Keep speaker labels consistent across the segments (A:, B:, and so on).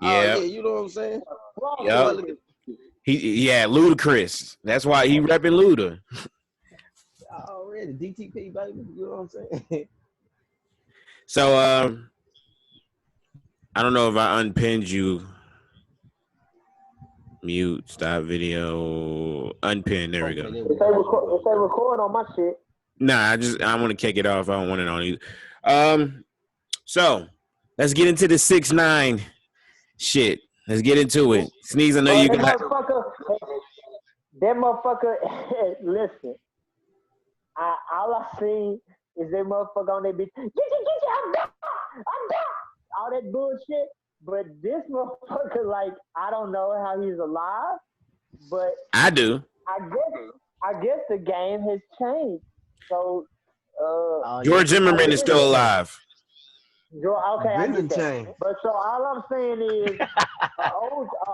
A: Oh
B: Yeah.
A: yeah, you know what I'm saying?
B: Yep. Ludacris. That's why he repping Luda.
A: Already DTP baby, you know what I'm saying?
B: So I don't know if I unpinned you. Mute, stop video, unpin. There we go.
C: If they record on my shit.
B: Nah, I want to kick it off. I don't want it on you. So let's get into the 6ix9ine shit. Let's get into it. Sneeze, I know you got.
C: That motherfucker. Listen, all I seen is that motherfucker on that bitch. I'm down. All that bullshit. But this motherfucker, like, I don't know how he's alive, but
B: I do.
C: I guess the game has changed. So,
B: George Zimmerman is still alive.
C: Okay, I get that. But so all I'm saying is, an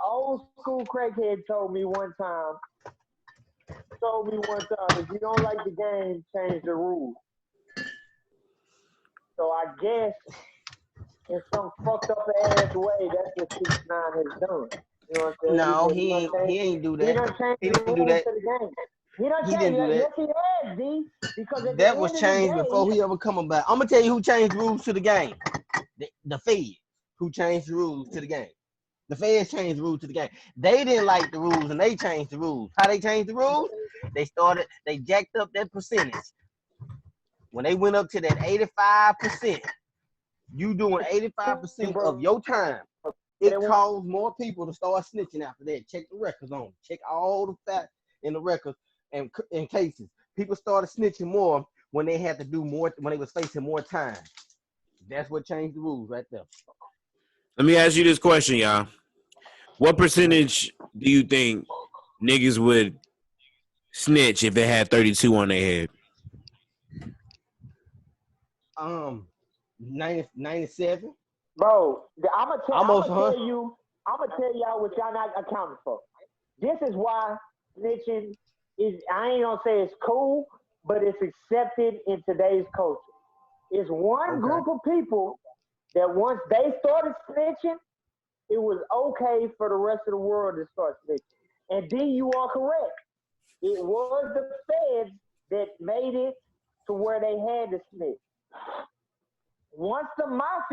C: old school crackhead told me one time, if you don't like the game, change the rules. So I guess in some fucked up ass way, that's what 6ix9ine has done. You know what I'm saying?
A: No, he ain't do that. He didn't do that.
C: He didn't do that. Yes, he has, D. Because
A: that was changed before he ever come about. I'm gonna tell you who changed the rules to the game. The Feds, who changed the rules to the game. The Feds changed the rules to the game. They didn't like the rules, and they changed the rules. How they changed the rules? They jacked up that percentage. When they went up to that 85%, you doing 85% of your time. It caused more people to start snitching after that. Check the records on. Check all the facts in the records and in cases. People started snitching more when they had to do more, when they was facing more time. That's what changed the rules right there.
B: Let me ask you this question, y'all. What percentage do you think niggas would snitch if they had 32 on their head?
A: 97.
C: Bro, I'm gonna tell y'all what y'all not accounting for. This is why snitching is, I ain't gonna say it's cool, but it's accepted in today's culture. It's one group of people that once they started snitching, it was okay for the rest of the world to start snitching. And D, you are correct. It was the feds that made it to where they had to snitch. Once the mob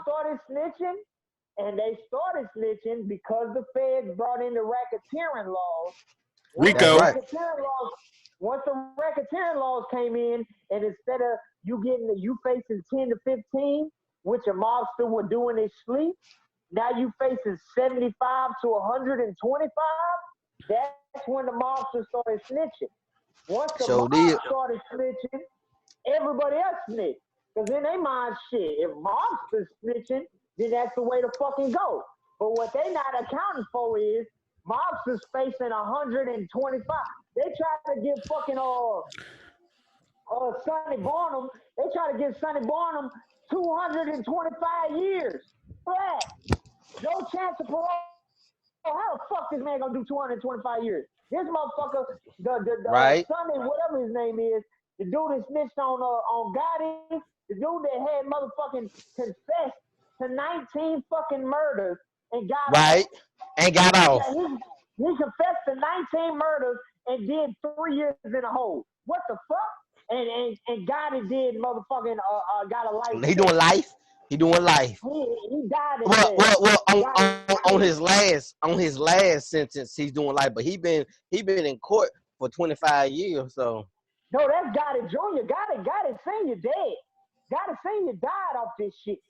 C: started snitching, and they started snitching because the feds brought in the racketeering laws.
B: RICO.
C: Once the racketeering laws came in, and instead of you facing 10 to 15, which a mobster would do in his sleep, now you facing 75 to 125. That's when the mobsters started snitching. Once the mob started snitching, everybody else snitched. Because in their mind, shit, if mobsters snitching, then that's the way to fucking go. But what they not accounting for is mobsters facing 125. They try to give fucking Sonny Barnum, they try to give Sonny Barnum 225 years. Flat. No chance of parole. How the fuck this man gonna do 225 years? This motherfucker, Sonny, whatever his name is, the dude that snitched on Gotti, the dude that had motherfucking confessed to 19 fucking murders and got off.
A: And got off.
C: He confessed to 19 murders and did 3 years in a hole. What the fuck? And Gotti did motherfucking got a life.
A: He doing life.
C: He died in jail.
A: On his last sentence, he's doing life, but he been in court for 25 years. So
C: no, that's Gotti Jr. Gotti Senior dead. Gotti Senior died off this shit.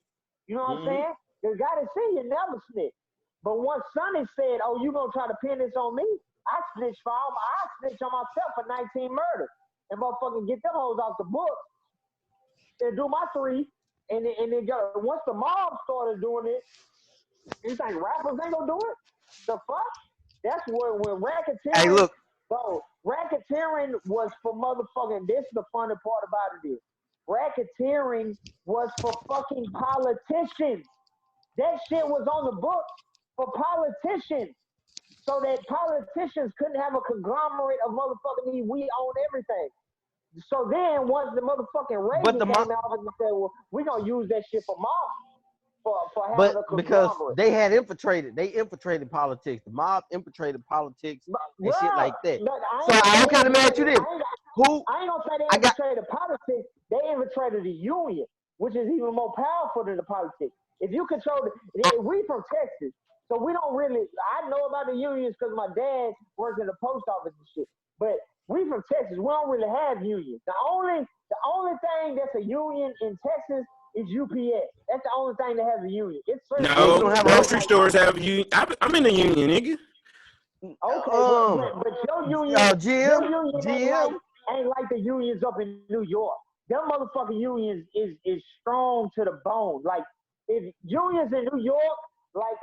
C: You know what I'm saying? Because Gotti Senior never snitched. But once Sonny said, "Oh, you gonna try to pin this on me?" I snitched on myself for 19 murders and motherfucking get them hoes off the book and do my 3. And then go. Once the mob started doing it, you think rappers ain't gonna do it? The fuck? That's when racketeering.
A: Hey, look.
C: Bro, racketeering was for motherfucking. This is the funny part about it is, racketeering was for fucking politicians. That shit was on the books for politicians, so that politicians couldn't have a conglomerate of motherfucking we own everything. So then once the motherfucking Reagan came out and said, well, we're gonna use that shit for mob for having a
A: because
C: conglomerate.
A: they infiltrated politics. The mob infiltrated politics and shit like that. So I'm kind of mad at you this.
C: I ain't gonna say they infiltrated politics. They infiltrated the union, which is even more powerful than the politics. If you control we from Texas, so we don't really. I know about the unions because my dad works in the post office and shit. But we from Texas, we don't really have unions. The only thing that's a union in Texas is UPS. That's the only thing that has a union.
B: No, grocery stores have union. I'm in the union, nigga.
C: Okay, but your union,
A: GM
C: ain't like the unions up in New York. Them motherfucking unions is strong to the bone. Like if unions in New York, like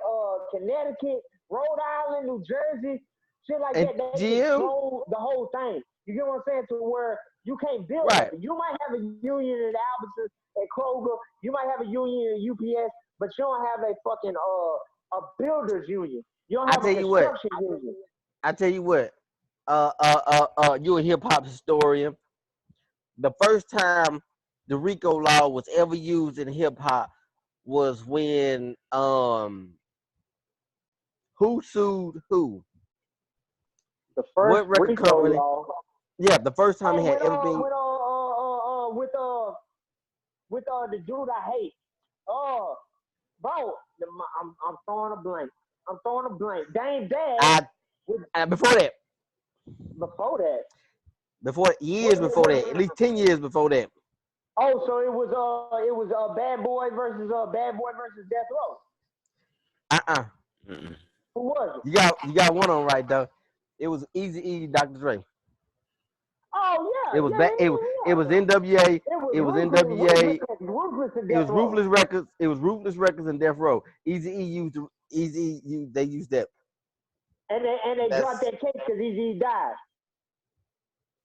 C: Connecticut, Rhode Island, New Jersey, shit like that, they control the whole thing. You get what I'm saying? To where you can't build it. You might have a union at Albertsons, at Kroger. You might have a union at UPS, but you don't have a fucking a builders union. You don't have a construction union.
A: I tell you what. You're a hip hop historian. The first time the RICO law was ever used in hip hop was when who sued who?
C: The first RICO law.
A: Yeah, the first time it had ever been
C: with the dude I hate. Bro, I'm throwing a blank. Dame Dash.
A: Before that. Years before that, at least 10 years before that.
C: Oh, so it was Bad Boy versus Death Row. Who was it?
A: You got one on right though. It was Eazy-E, Dr. Dre.
C: Oh yeah.
A: It was it was NWA. It was NWA. It was Ruthless Records. It was Ruthless Records and Death Row. Eazy-E they used that.
C: And they dropped that case because Eazy died.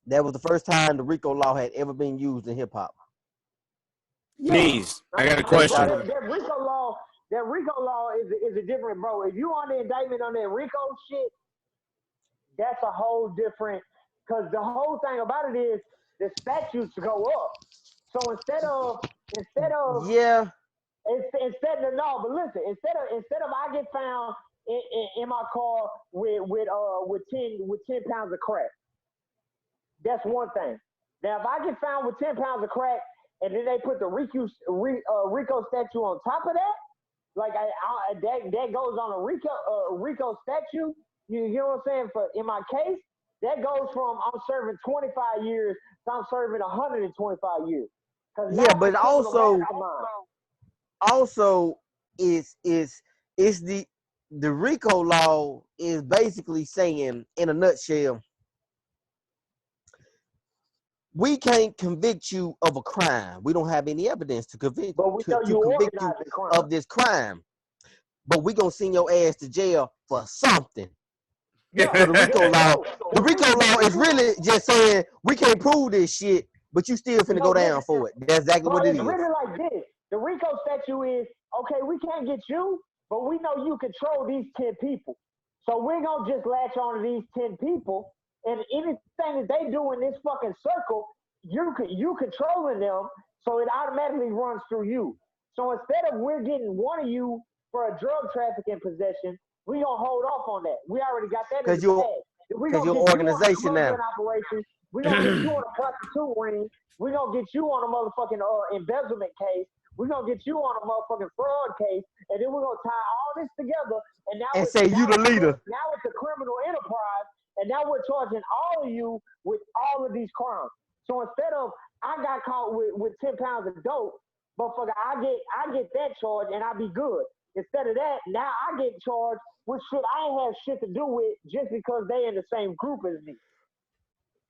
A: That was the first time the RICO law had ever been used in hip hop.
B: Please, I got a question.
C: That RICO law is a different, bro. If you on the indictment on that RICO shit, that's a whole different. Because the whole thing about it is the statutes go up. So instead of I get found in my car with 10 pounds of crack. That's one thing. Now, if I get found with 10 pounds of crack and then they put the RICO statute on top of that, like that goes on a RICO statute. You know what I'm saying? In my case, that goes from I'm serving 25 years to I'm serving 125 years.
A: Yeah, but also is the RICO law is basically saying in a nutshell, we can't convict you of a crime. We don't have any evidence to convict you of this crime. But we're going to send your ass to jail for something.
B: Yeah.
A: So the RICO law is really just saying we can't prove this shit, but you still finna go down for it. That's exactly what it is.
C: It's really like this. The RICO statute is, okay, we can't get you, but we know you control these 10 people. So we're going to just latch on to these 10 people. And anything that they do in this fucking circle, you controlling them, so it automatically runs through you. So instead of we're getting one of you for a drug trafficking possession, we gonna hold off on that. We already got that.
A: Because your organization now.
C: We gonna get you on a prostitute ring. We gonna get you on a motherfucking embezzlement case. We gonna get you on a motherfucking fraud case, and then we're gonna tie all this together. And now
A: say you the leader.
C: Now it's a criminal enterprise. And now we're charging all of you with all of these crimes. So instead of I got caught with 10 pounds of dope, motherfucker, I get that charge and I be good. Instead of that, now I get charged with shit I ain't have shit to do with just because they in the same group as me.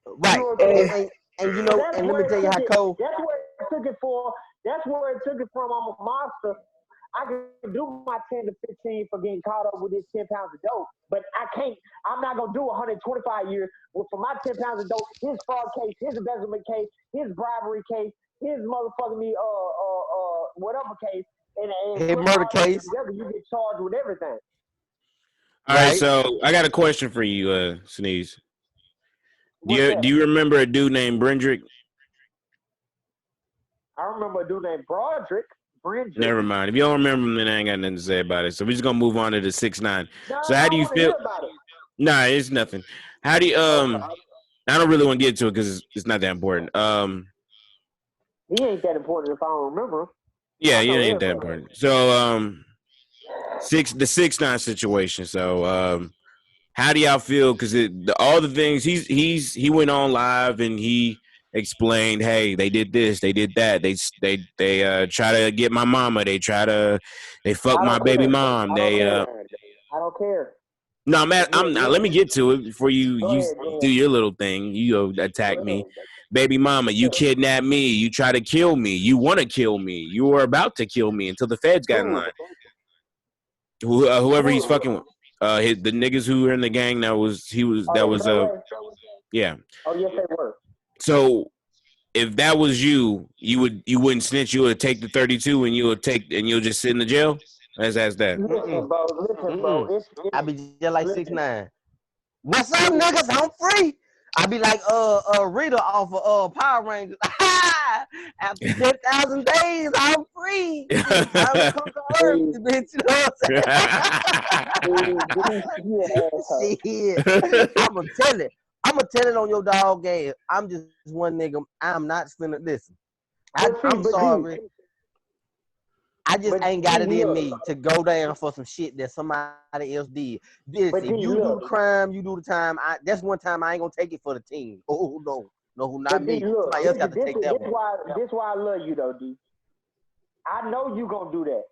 A: Right.
C: You know
A: and you know, and let me tell you how cold.
C: That's where it took it for. That's where it took it from. I'm a monster. I can do my 10 to 15 for getting caught up with this 10 pounds of dope, but I'm not going to do 125 years for my 10 pounds of dope, his fraud case, his embezzlement case, his bribery case, his motherfucking whatever case, and
A: his murder case.
C: Together, you get charged with everything.
B: All right, so I got a question for you, Sneeze. Do you remember a dude named Brendrick?
C: I remember a dude named Broderick.
B: Never mind. If you don't remember him, then I ain't got nothing to say about it. So we're just gonna move on to the 6'9".
C: No,
B: So how do you
C: I
B: feel?
C: hear about it.
B: Nah, it's nothing. How do you I don't really want to get to it because it's not that important.
C: He ain't that important if I don't remember him.
B: Yeah, he ain't that important. So the 6'9" situation. So how do y'all feel? Because all the things he went on live and he explained, hey, they did this, they did that, they try to get my mama, they fuck my baby mom,
C: I don't care.
B: No, man, I'm not. Let me get to it before you do your little thing. You attack me. Baby mama, you kidnapped me. You try to kill me. You want to kill me. You were about to kill me until the feds got in line. Whoever he's fucking with. The niggas who were in the gang yeah.
C: Oh yes, they were.
B: So if that was you wouldn't snitch. You would take the 32 and you'll just sit in the jail. Let's ask that.
C: Listen, bro.
A: I be just like 6'9". What's up, niggas? I'm free. I be like Rita off of Power Rangers. After 10,000 days, I'm free. I'm gonna come to Earth, bitch. You know what I'm saying? Shit. I'ma tell it on your dog game. I'm just one nigga. I'm not finna listen. I'm sorry. I just ain't got it in me to go down for some shit that somebody else did. If you do the crime, you do the time. That's one time I ain't gonna take it for the team. Oh no, not me. Somebody else got to take that one.
C: This why I love you though, D. I know you gonna do that.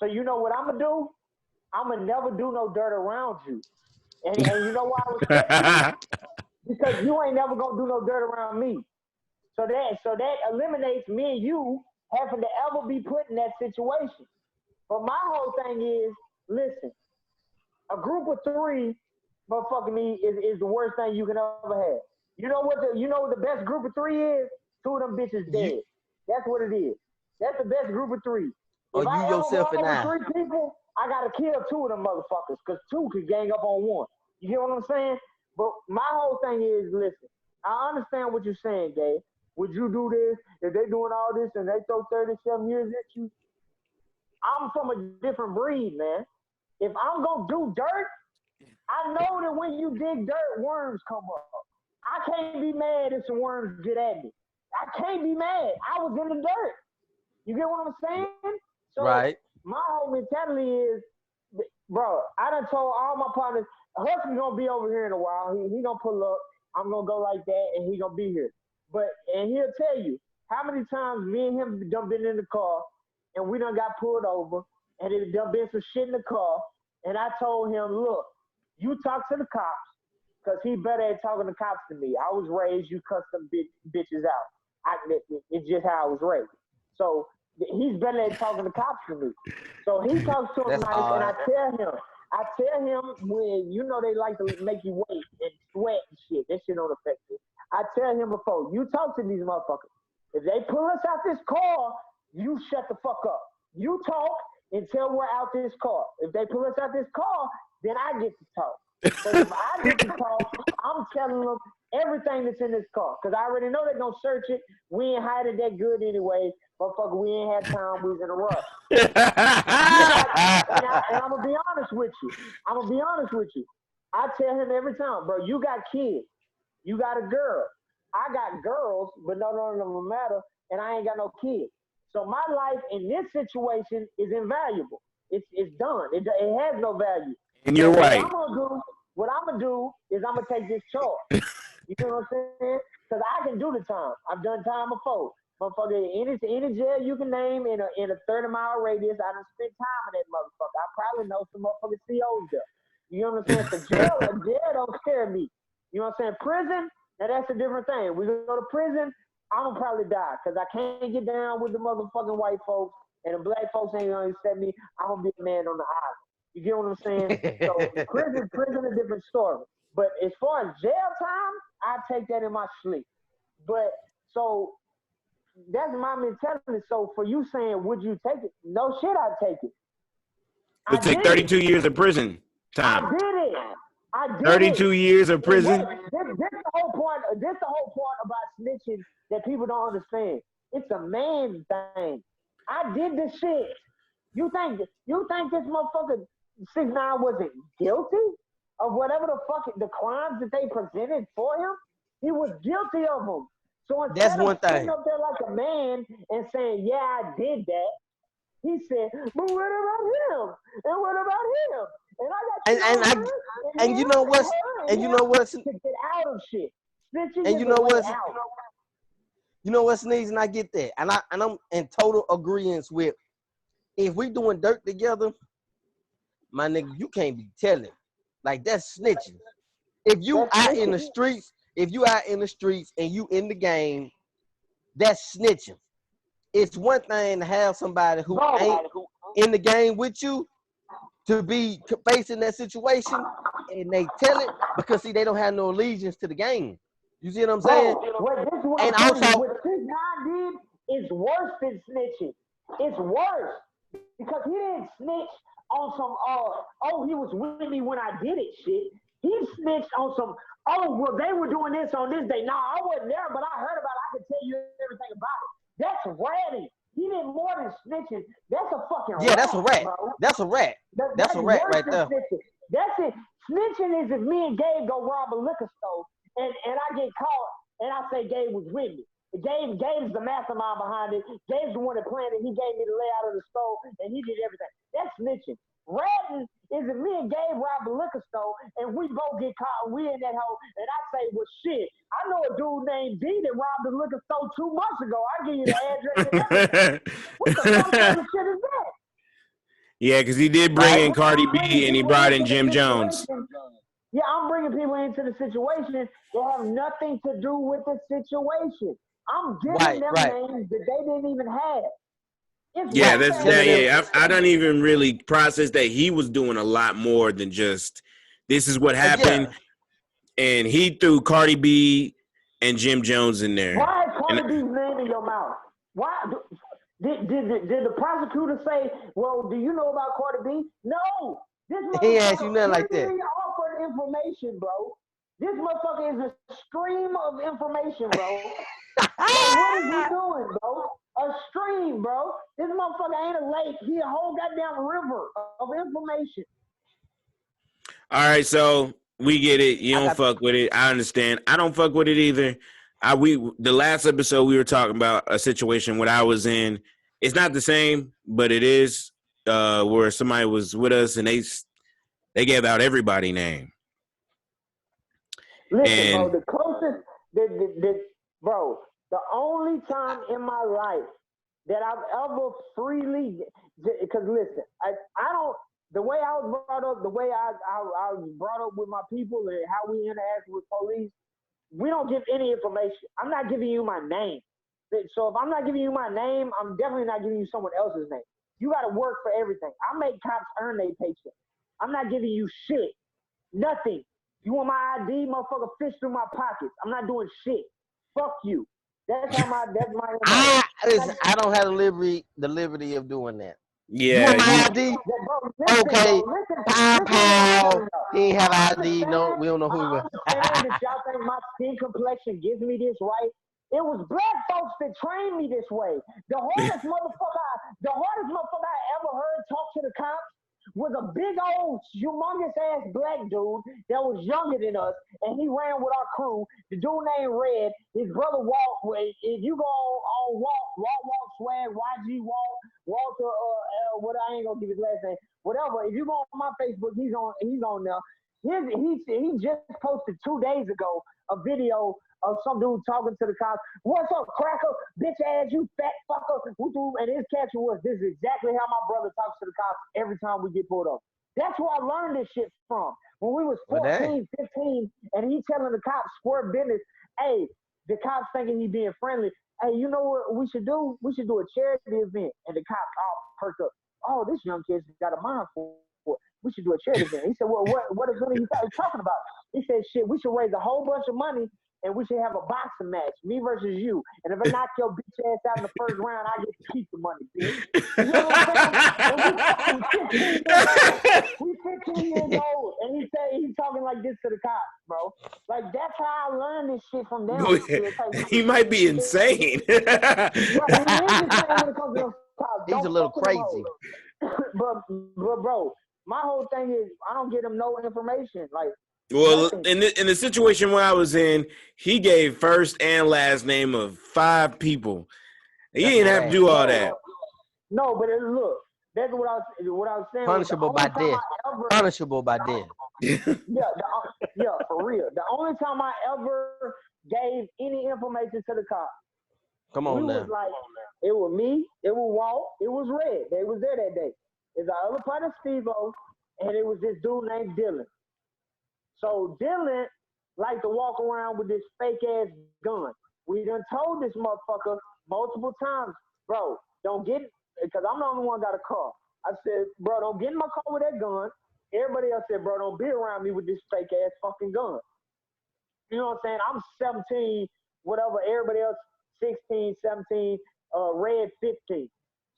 C: So you know what I'm gonna do? I'm gonna never do no dirt around you. And you know why I respect you? Because you ain't never gonna do no dirt around me. So that eliminates me and you having to ever be put in that situation. But my whole thing is, listen, a group of three motherfucking me is the worst thing you can ever have. You know what the best group of three is? Two of them bitches dead. That's what it is. That's the best group of three. If I ever
A: yourself and I.
C: three people, I gotta kill two of them motherfuckers because two could gang up on one. You get what I'm saying? But my whole thing is, listen, I understand what you're saying, Gabe. Would you do this if they doing all this and they throw 37 years at you? I'm from a different breed, man. If I'm gonna do dirt, I know that when you dig dirt, worms come up. I can't be mad if some worms get at me. I can't be mad. I was in the dirt. You get what I'm saying? So
A: right.
C: My whole mentality is, bro, I done told all my partners, Husky's gonna be over here in a while. He gonna pull up. I'm gonna go like that, and he gonna be here. And he'll tell you how many times me and him done been in the car and we done got pulled over and it done been some shit in the car. And I told him, look, you talk to the cops because he better at talking to cops than me. I was raised, you cuss them bitches out. It's just how I was raised. So he's better at talking to cops than me. So he talks to him nice and I tell him when, you know, they like to make you wait and sweat and shit. That shit don't affect you. I tell him before, you talk to these motherfuckers. If they pull us out this car, you shut the fuck up. You talk until we're out this car. If they pull us out this car, then I get to talk. But if I get to talk, I'm telling them everything that's in this car. Because I already know they're going to search it. We ain't hiding that good anyway. Motherfucker, we ain't had time. We was in a rush. And I'm going to be honest with you. I tell him every time, bro, you got kids. You got a girl. I got girls, but none of them matter, and I ain't got no kids. So my life in this situation is invaluable. It's done. It has no value.
B: And you're right.
C: What I'm gonna do is I'm gonna take this charge. You know what I'm saying? Because I can do the time. I've done time before. Motherfucker, any jail you can name in a 30-mile radius, I done spent time in that motherfucker. I probably know some motherfucking COs there. You know what I'm saying? So jail don't scare me. You know what I'm saying? Prison, now that's a different thing. We go to prison, I'm gonna probably die because I can't get down with the motherfucking white folks and the black folks ain't gonna accept me. I'm gonna be a man on the island. You get what I'm saying? So prison a different story. But as far as jail time, I take that in my sleep. But so that's my mentality. So for you saying, would you take it? No shit, I'd take it.
B: You'll take 32 years of prison time.
C: I did it.
B: 32 years of prison.
C: This the whole point about snitching that people don't understand. It's a man thing. I did the shit. You think this motherfucker 6ix9ine wasn't guilty of whatever the fuck the crimes that they presented for him? He was guilty of them. So
A: That's
C: instead
A: one
C: of
A: thing.
C: sitting up there like a man and saying, "Yeah, I did that," he said, "But what about him? And what about him? And I got
A: And you know what's and you know what's
C: to get out of shit. Snitching
A: and
C: is
A: you
C: the
A: know
C: way
A: what's
C: out.
A: you know what's needs, and I get that, and I'm in total agreement with. If we doing dirt together, my nigga, you can't be telling. Like, that's snitching. If you
C: That's
A: out in the
C: snitching.
A: streets, and you in the game, that's snitching. It's one thing to have somebody who
C: Bro,
A: ain't in the game with you to be facing that situation, and they tell it because see they don't have no allegiance to the game. You see what I'm saying?
C: This is what
A: And
C: I'm telling you.
A: also,
C: What 6ix9ine did is worse than snitching. It's worse because he didn't snitch on some he was with me when I did it shit. He snitched on some they were doing this on this day. Nah, I wasn't there, but I heard about it. I can tell you everything about it. That's ratting. He did more than snitching. That's a fucking rat.
A: that's a rat.
C: Bro.
A: That's a rat. That's a rat
C: worse
A: right
C: than
A: there.
C: Snitching. That's it. Snitching is if me and Gabe go rob a liquor store and I get caught and I say Gabe was with me. Gabe's the mastermind behind it. Gabe's the one that planned it. He gave me the layout of the store and he did everything. That's snitching. Ratting is if me and Gabe rob a liquor store and we both get caught and we in that hole and I say, well, shit, I know a dude named D that robbed the liquor store 2 months ago. I give you the address and everything. What the fuck kind of shit is that?
B: Yeah, because he did bring in Cardi B and he brought in Jim Jones.
C: Yeah, I'm bringing people into the situation that have nothing to do with the situation. I'm giving them names that they didn't even have.
B: Yeah, I don't even really process that he was doing a lot more than just this is what happened, and he threw Cardi B and Jim Jones in there.
C: Why is Cardi B's name in your mouth? Why did the prosecutor say, "Well, do you know about Cardi B?" No, this
A: he asked you nothing like that.
C: He offered information, bro. This motherfucker is a stream of information, bro. Like, what is he doing, bro? A stream, bro. This motherfucker ain't a lake. He a whole goddamn river of information.
B: All right, so we get it. You don't fuck with it. I understand. I don't fuck with it either. The last episode we were talking about a situation what I was in. It's not the same, but it is where somebody was with us and they gave out everybody's name.
C: Listen, bro, the closest, bro, the only time in my life that I've ever freely, because listen, I don't, the way I was brought up, the way I was brought up with my people and how we interact with police, we don't give any information. I'm not giving you my name. So if I'm not giving you my name, I'm definitely not giving you someone else's name. You got to work for everything. I make cops earn their paycheck. I'm not giving you shit. Nothing. You want my ID, motherfucker, fish through my pockets. I'm not doing shit. Fuck you. That's my
A: I don't have the liberty of doing that.
B: Yeah.
A: You want my ID? Okay. Pow. He ain't have ID. No, we don't know who he was.
C: I understand that y'all think my skin complexion gives me this right. It was black folks that trained me this way. The hardest motherfucker I ever heard talk to the cops was a big old humongous ass black dude that was younger than us, and he ran with our crew. The dude named Red, his brother Walt. If you go on Walt Swag, YG Walt, Walter, what I ain't gonna give his last name, whatever. If you go on my Facebook, he's on there. He just posted 2 days ago a video of some dude talking to the cops. What's up, cracker? Bitch ass, you fat fucker. And his caption was, this is exactly how my brother talks to the cops every time we get pulled up. That's where I learned this shit from. When we was 14, 15, and he telling the cops square business, hey, the cops thinking he being friendly. Hey, you know what we should do? We should do a charity event. And the cops all perked up. Oh, this young kid's got a mind for it. We should do a charity event. He said, well, what is he talking about? He said, shit, we should raise a whole bunch of money and we should have a boxing match, me versus you. And if I knock your bitch ass out in the first round, I get to keep the money, bitch. You know what I'm saying? And we 15 years old, and he's talking like this to the cops, bro. Like that's how I learned this shit from them.
B: He might be insane.
C: Right, he is insane when it comes to those cops.
A: He's
C: Don't
A: a little
C: fuck with
A: crazy.
C: him, but bro, my whole thing is I don't get him no information. Like,
B: Well,
C: nothing.
B: in the situation where I was in, he gave first and last name of 5 people. He
A: That's
B: didn't have to
A: rad.
B: do all that.
C: No, but look, that's what I was saying.
A: Punishable by death. Punishable by death.
C: Yeah, for real. The only time I ever gave any information to the cops,
A: Come on now.
C: was like, it was me, it was Walt, it was Red. They was there that day. It's our other partner, Steve-O, and it was this dude named Dylan. So Dylan liked to walk around with this fake ass gun. We done told this motherfucker multiple times, bro, don't get, because I'm the only one got a car. I said, bro, don't get in my car with that gun. Everybody else said, bro, don't be around me with this fake ass fucking gun. You know what I'm saying? I'm 17, whatever, everybody else 16, 17, Red 15.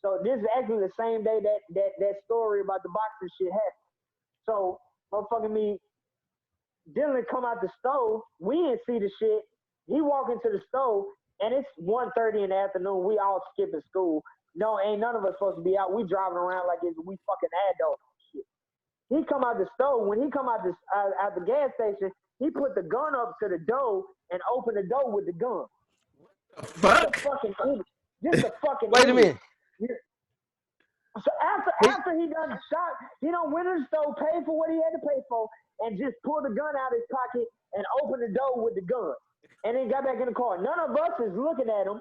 C: So this is actually the same day that story about the boxing shit happened. So motherfucking me, Dylan come out the stove, we didn't see the shit. He walk into the stove, and it's 1:30 in the afternoon. We all skipping school. No, ain't none of us supposed to be out. We driving around like we fucking adults and shit. He come out the stove. When he come out the gas station, he put the gun up to the door and opened the door with the gun.
B: Fuck.
C: Just a fucking
A: Wait a minute.
C: So after he done shot, he don't went to the store, paid for what he had to pay for, and just pulled the gun out of his pocket and opened the door with the gun. And then got back in the car. None of us is looking at him.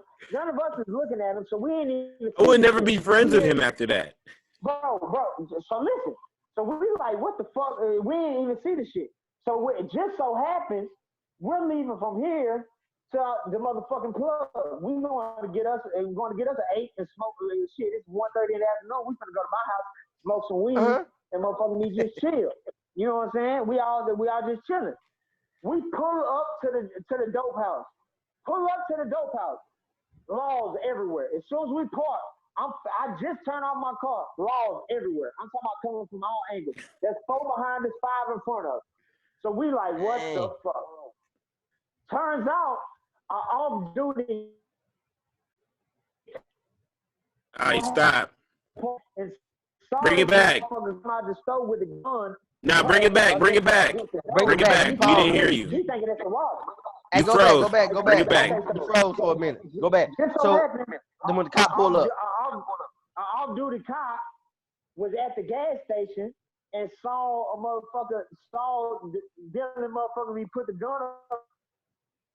C: So we ain't even.
B: I would never be friends with him after that.
C: Bro. So listen. So we like, what the fuck? We ain't even see the shit. So it just so happens we're leaving from here to the motherfucking plug. We going to get us an 8 and smoke shit. It's 1:30 in the afternoon. We finna go to my house, smoke some weed, and motherfucking me just chill. You know what I'm saying? We all just chilling. We pull up to the dope house. Laws everywhere. As soon as we park, I just turned off my car. Laws everywhere. I'm talking about coming from all angles. There's 4 behind us, 5 in front of us. So we like, what the fuck? Turns out, our off-duty.
B: All right, stop.
C: And
B: Bring it back.
C: The stove with the gun.
B: Nah, bring it back. Bring it back. Bring it back. We didn't hear you.
C: He thinking that's a rock.
A: Hey,
B: You
A: go
B: froze.
A: back.
B: Bring it back.
A: You froze for a minute. Go back.
C: Just
A: So
C: happened,
A: then when the cop pull up,
C: our off-duty cop was at the gas station and saw Dylan motherfucker, he put the gun up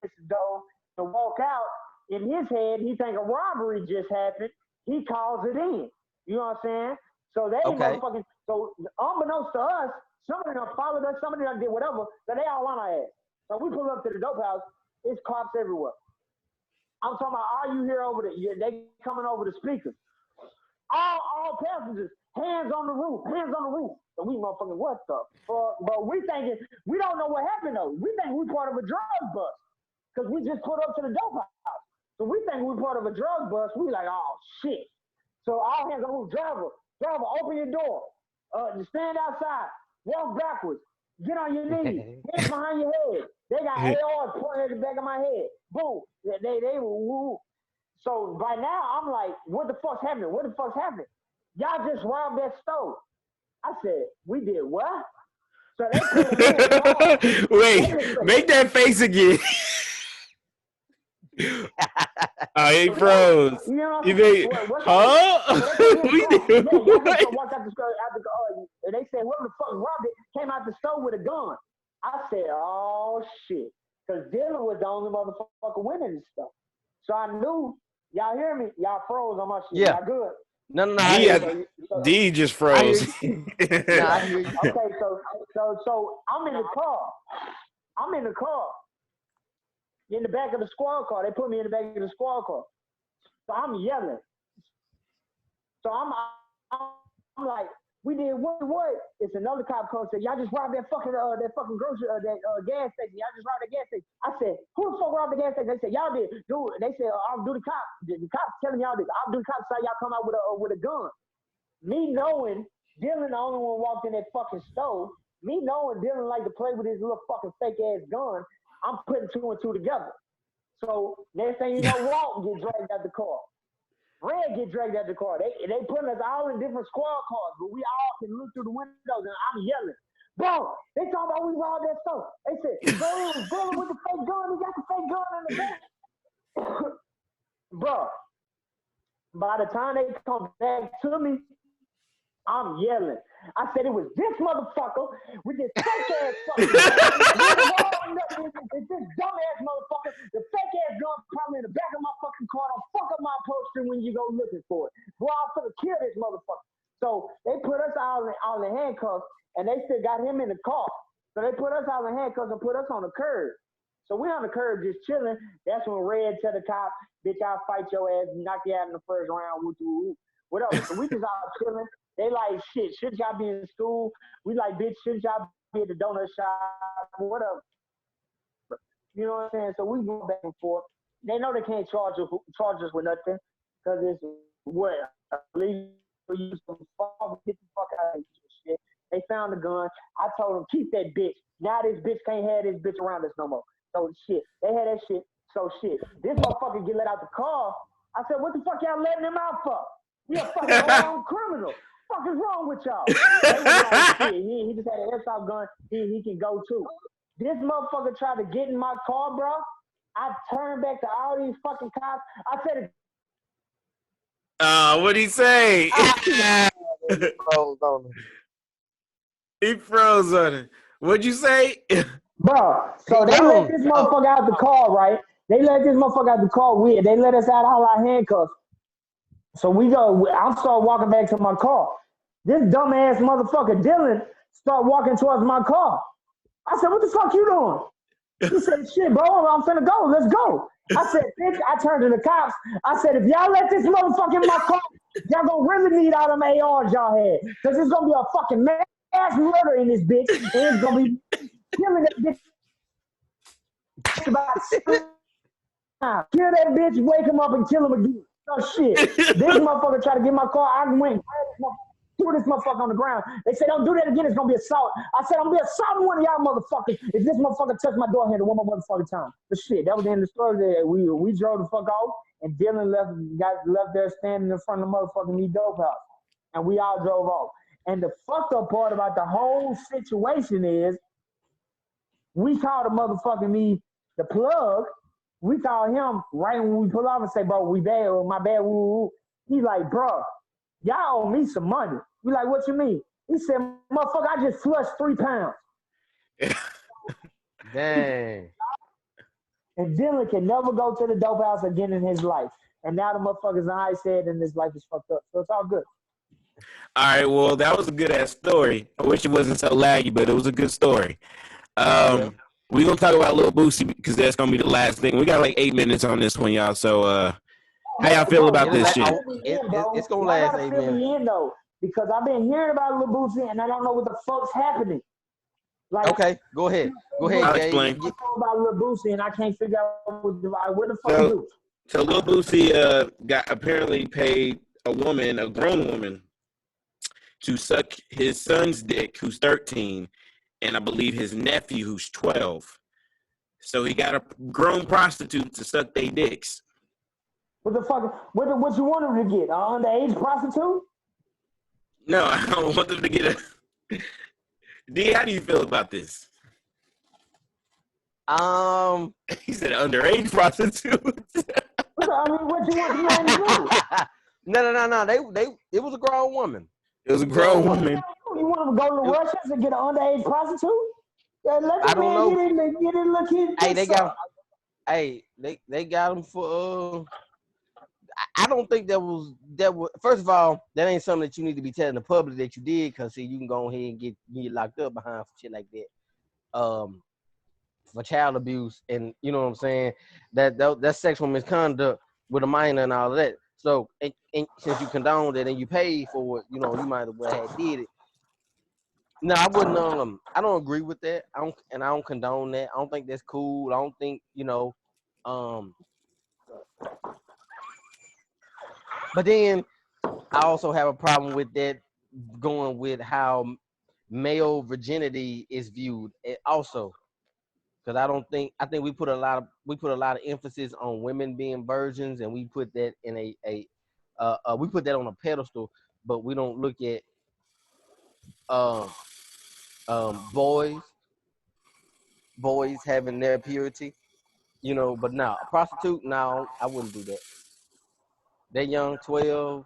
C: his door to walk out. In his head, he think a robbery just happened. He calls it in. You know what I'm saying? So they motherfucking, so unbeknownst to us, somebody done followed us, somebody done did whatever, so they all on our ass. So we pull up to the dope house, it's cops everywhere. I'm talking about, are you here over there? They coming over the speakers. All passengers, hands on the roof. So we motherfucking, what the fuck? But we thinking, we don't know what happened though. We think we part of a drug bust. Because we just put up to the dope house. So we think we part of a drug bust. We like, oh shit. So all hands on the roof. Driver, open your door. Stand outside. Walk backwards. Get on your knees. Hands behind your head. They got ARs pointing at the back of my head. Boom. They woo. So by now, I'm like, what the fuck's happening? Y'all just robbed that store. I said, we did what? So they put me in.
B: Wait, make that face again. Oh, he froze.
C: You know
B: You think, huh? We did what?
C: Walked out the store, and they said, whoever the fuck robbed it came out the store with a gun. I said, oh shit. Because Dylan was the only motherfucker winning this stuff. So I knew, y'all hear me? Y'all froze on my shit.
A: Yeah.
C: Y'all good?
A: No.
B: D just froze.
A: I hear you.
C: Okay, so I'm in the car. In the back of the squad car. They put me in the back of the squad car. So I'm yelling. So I'm like, We did what? It's another cop comes and said, y'all just robbed that fucking grocery gas station. Y'all just robbed the gas station. I said, who the fuck robbed the gas station? They said, y'all did. Dude, they said, I'll do the cop. The cops telling y'all this. I'll do the cops. So y'all come out with a gun. Me knowing Dylan the only one walked in that fucking stove. Me knowing Dylan like to play with his little fucking fake ass gun. I'm putting two and two together. So next thing you know, Walt get dragged out the car. Red get dragged out the car. They putting us all in different squad cars, but we all can look through the windows and I'm yelling. Bro, they talking about we robbed that store. They said, Dylan with the fake gun, he got the fake gun in the back. Bro, by the time they come back to me, I'm yelling. I said it was this motherfucker with this fake ass fucking gun. It's this dumb ass motherfucker. The fake ass gun probably in the back of my fucking car. Don't fuck up my poster when you go looking for it. Bro, I'm gonna kill this motherfucker. So they put us all in handcuffs, and they still got him in the car. So they put us all in handcuffs and put us on the curb. So we on the curb just chilling. That's when Red tell the cop, bitch, I'll fight your ass and knock you out in the first round. Whatever. So we just all chilling. They like, shit, should y'all be in school? We like, bitch, should y'all be at the donut shop? Whatever. You know what I'm saying? So we go back and forth. They know they can't charge us with nothing because it's what? Get the fuck out of this shit. They found the gun. I told them, keep that bitch. Now this bitch can't have this bitch around us no more. So shit. They had that shit. So shit. This motherfucker get let out the car. I said, what the fuck y'all letting him out for? He a fucking wrong criminal. What the fuck is wrong with y'all? Like, shit, he just had an airsoft gun. He can go too. This motherfucker tried to get in my car, bro. I turned back to all these fucking cops. I said,
B: what'd he say? He froze on it. What'd you say?
C: Bro, so they let this motherfucker out the car, right? They let this motherfucker out the car. They let us out all our handcuffs. So I start walking back to my car. This dumbass motherfucker, Dylan, start walking towards my car. I said, what the fuck you doing? He said, shit, bro, I'm finna go. Let's go. I said, bitch, I turned to the cops. I said, if y'all let this motherfucker in my car, y'all gonna really need all them ARs y'all had. Because it's gonna be a fucking mass murder in this bitch. And it's gonna be killing that bitch. Kill that bitch, wake him up, and kill him again. Oh shit. This motherfucker tried to get my car. I went, threw this motherfucker on the ground. They said, don't do that again. It's going to be assault. I said, I'm going to be assaulting one of y'all motherfuckers if this motherfucker touch my door handle one more motherfucking time. But shit, that was the end of the story. There. We drove the fuck off, and Dylan got left there standing in front of the motherfucking Me Dope House. And we all drove off. And the fucked up part about the whole situation is we called the motherfucking Me the plug. We call him right when we pull off and say, bro, we bad, or my bad, woo. He like, bro, y'all owe me some money. We like, what you mean? He said, motherfucker, I just flushed 3 pounds.
A: Dang.
C: And Dylan can never go to the dope house again in his life. And now the motherfucker's in high said and his life is fucked up. So it's all good.
B: All right, well, that was a good-ass story. I wish it wasn't so laggy, but it was a good story. We're going to talk about Lil Boosie because that's going to be the last thing. We got like 8 minutes on this one, y'all. So how y'all feel about this shit?
A: It's going to last 8 minutes.
C: Because I've been hearing about Lil Boosie and I don't know what the fuck's happening. Like,
A: okay, go ahead.
B: I'll explain.
C: I talk about Lil Boosie and I can't figure out what the fuck to do.
B: So Lil Boosie got apparently paid a grown woman, to suck his son's dick, who's 13, and I believe his nephew, who's 12. So he got a grown prostitute to suck their dicks.
C: What the fuck? What you want him to get? An underage prostitute?
B: No, I don't want them to get a... D, how do you feel about this? He said underage prostitute.
C: I mean, what you want the man to do?
A: No. It was a grown woman.
B: It was a grown woman.
C: You want him to go to Russia and get an underage prostitute? Yeah, let the man get in, look his.
A: They got him for. I don't think that was. First of all, that ain't something that you need to be telling the public that you did, because see, you can go ahead and get locked up behind shit like that. For child abuse, and you know what I'm saying, that's sexual misconduct with a minor and all of that. So, and since you condoned it and you paid for it, you might as well have did it. No, I wouldn't. I don't agree with that. I don't condone that. I don't think that's cool. I don't think Um, but then I also have a problem with that going with how male virginity is viewed. Also, because I think we put a lot of emphasis on women being virgins, and we put that in we put that on a pedestal, but we don't look at um boys having their purity, but now a prostitute, no, I wouldn't do that. They're young, 12,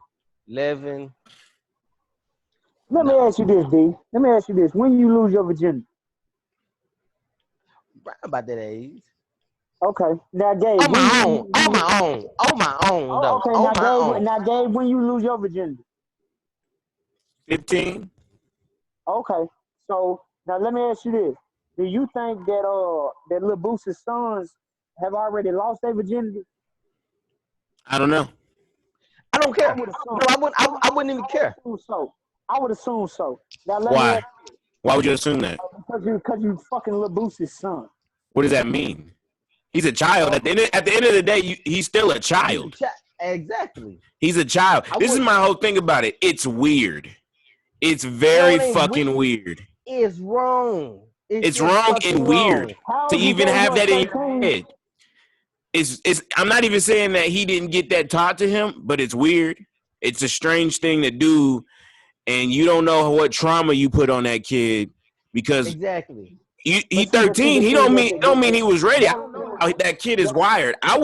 A: 11.
C: Let me ask you this, D. Let me ask you this. When you lose your virginity?
A: Right about that age.
C: Okay. Now, Gabe.
A: On my own. Though.
C: Okay.
A: On my own.
C: Now, Gabe, when you lose your virginity?
B: 15.
C: Okay. So now let me ask you this: do you think that Lil Boosie's sons have already lost their virginity?
B: I don't know.
A: I don't care.
C: I would assume.
A: No, I wouldn't even care.
C: I would assume so. Now let me
B: Why?
C: ask you,
B: Why would you assume that?
C: because you fucking Lil Boosie's son.
B: What does that mean? He's a child. At the end of the day, he's still a child.
A: Exactly.
B: He's a child. This is my whole thing about it. It's weird. It's very fucking weird.
A: It's wrong.
B: It's wrong and weird to even have that in your head. I'm not even saying that he didn't get that taught to him, but it's weird. It's a strange thing to do, and you don't know what trauma you put on that kid because
A: exactly.
B: He's 13. He don't mean he was ready. That kid is wired. I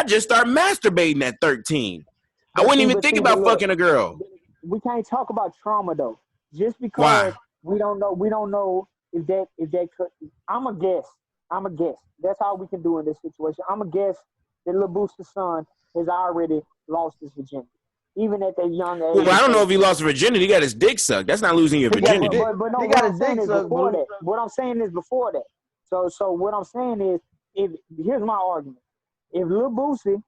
B: just started masturbating at 13. I wouldn't even think about fucking a girl.
C: We can't talk about trauma though. Just because we don't know if that could. I'm a guess. That's all we can do in this situation. I'm a guess that Lil Boosie's son has already lost his virginity, even at that young age.
B: Well, I don't know if he lost virginity. He got his dick sucked. That's not losing your virginity.
C: But no, what I'm saying is before that. What I'm saying is before that. So what I'm saying is, here's my argument. If Lil Boosie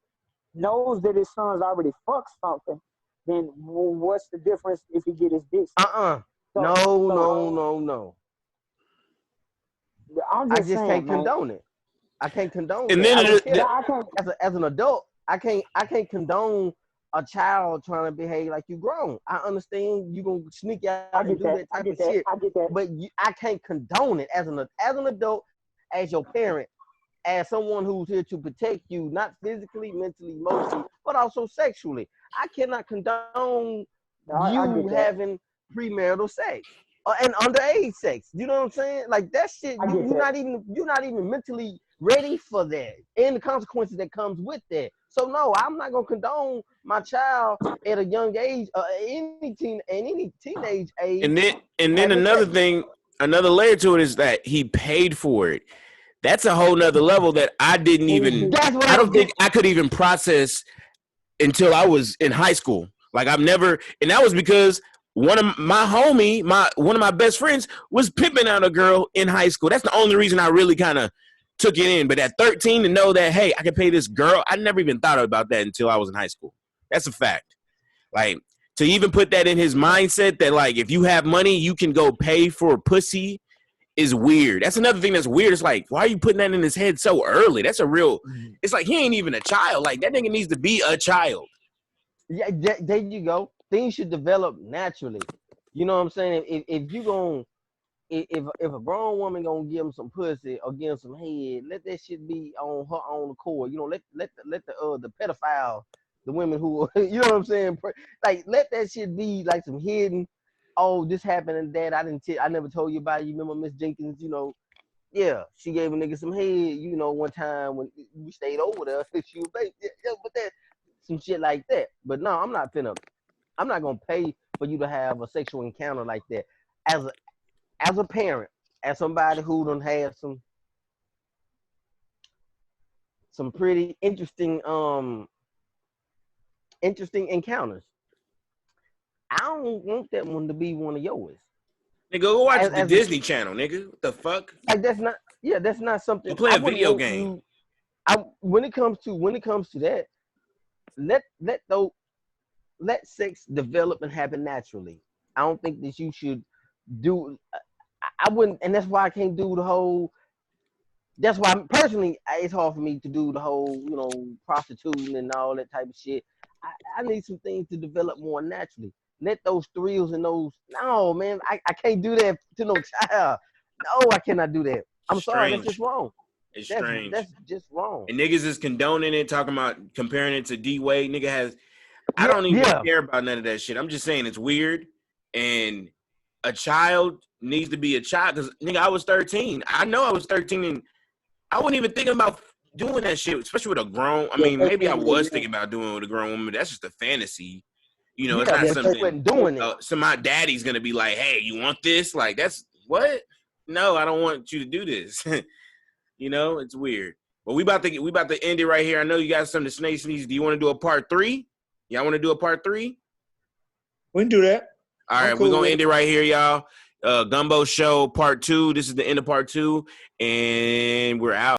C: knows that his son's already fucked something, then what's the difference if he get his dick sucked?
A: No.
C: I just
A: can't condone it. I can't condone
B: and
A: it.
B: Then
A: as an adult, I can't condone a child trying to behave like you grown. I understand you gonna sneak out and do that type of shit.
C: I get that.
A: But I can't condone it as an adult, as your parent, as someone who's here to protect you, not physically, mentally, emotionally, but also sexually. I cannot condone you having premarital sex and underage sex. You know what I'm saying? Like that shit. You're not even mentally ready for that, and the consequences that comes with that. So no, I'm not gonna condone my child at a young age, any teenage age.
B: And then another layer to it is that he paid for it. That's a whole nother level that I didn't even. I don't think I could even process until I was in high school. Like I've never, and that was because one of my best friends was pimping out a girl in high school. That's the only reason I really kind of took it in. But at 13 to know that, hey, I can pay this girl, I never even thought about that until I was in high school. That's a fact. Like to even put that in his mindset that like if you have money, you can go pay for pussy is weird. That's another thing that's weird. It's like, why are you putting that in his head so early? That's it's like he ain't even a child. Like that nigga needs to be a child.
A: Yeah, there you go. Things should develop naturally. You know what I'm saying? If a grown woman gonna give him some pussy or give him some head, let that shit be on her own accord. Let the pedophile, the women who you know what I'm saying, like let that shit be like some hidden. Oh, this happened and that I never told you about it. You remember Miss Jenkins? Yeah, she gave a nigga some head. One time when we stayed over there, she was baby. Yeah, but that some shit like that. But no, I'm not gonna pay for you to have a sexual encounter like that. As a parent, as somebody who done had some pretty interesting encounters, I don't want that one to be one of yours.
B: Nigga, go watch the Disney Channel, nigga. What the fuck?
A: Like that's not something.
B: Go play a video game.
A: When it comes to that, let sex develop and happen naturally. I don't think that you should do. I wouldn't, and that's why I can't do the whole. That's why personally, it's hard for me to do the whole, prostituting and all that type of shit. I need some things to develop more naturally. Let those thrills and those. No, man, I can't do that to no child. No, I cannot do that. I'm sorry, that's just wrong.
B: It's strange.
A: That's just wrong.
B: And niggas is condoning it, talking about comparing it to D-Wade. Nigga has. I don't even care about none of that shit. I'm just saying it's weird, and a child needs to be a child. Because nigga, I was 13. I know I was 13, and I wasn't even thinking about doing that shit, especially with a grown. I mean, maybe I was thinking about doing it with a grown woman. That's just a fantasy. It's not something.
A: Doing it.
B: So my daddy's gonna be like, "Hey, you want this?" Like, that's what? No, I don't want you to do this. It's weird. But we about to end it right here. I know you got something to snake sneeze. Do you want to do a part 3? Y'all want to do a part 3?
D: We can do that.
B: All right, we're gonna end it right here, y'all. Gumbo Show Part 2. This is the end of Part 2, and we're out.